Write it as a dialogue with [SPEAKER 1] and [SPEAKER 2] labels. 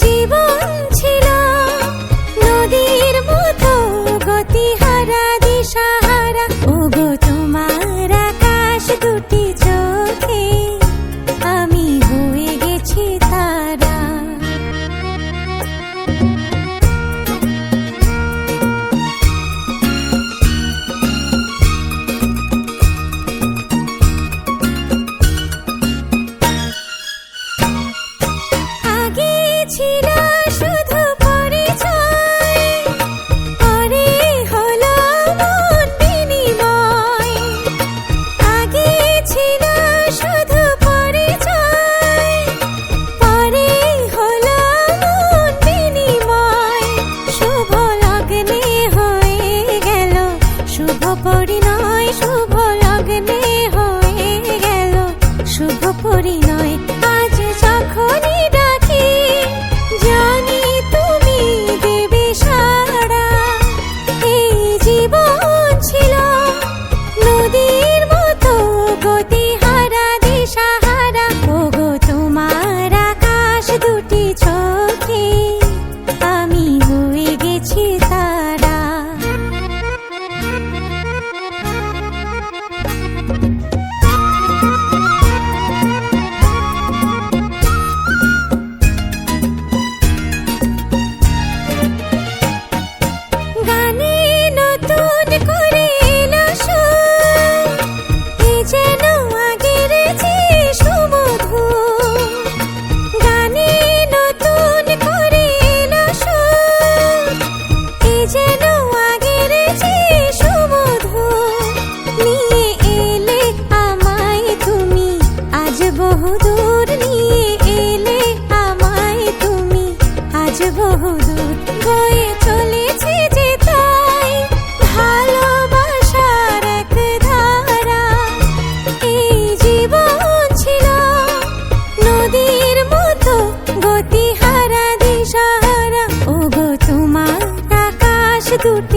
[SPEAKER 1] জীবন ছিল নদীর মতো গতিহারা দিশাহারা। ওগো তোমার আকাশ দুটি চোখে আমি হয়ে গেছি তারা। আগে ছিল শুধু পরিচয়, পরে হলো মন বিনিময়। আগে ছিল শুধু পরিচয়, পরে হলো মন বিনিময়। শুভ লগ্নে হয়ে গেল শুভ পরিণয়, শুভ লগ্নে হয়ে গেল শুভ পরিণয়। আজ যখনই ডাকি জানি তুমি দেবে সাড়া। এই জীবন ছিল নদীর মতো গতিহারা দিশাহারা। ওগো তোমার আকাশ দুটি চোখে আমি হয়ে গেছি তারা। গানে নতুন করে এলো সুর, এ যেন আগের চেয়ে সুমধুর। গানে নতুন করে এলো সুর, এ যেন আগের চেয়ে সুমধুর। নিয়ে এলে আমায় তুমি আজ বহুদূর, নিয়ে এলে আমায় তুমি আজ বহুদূর। বয়ে চলেছে যে তাই ভালোবাসার এক ধারা। এই জীবন ছিল নদীর মতো গতিহারা দিশাহারা। ওগো তোমার আকাশ দুটি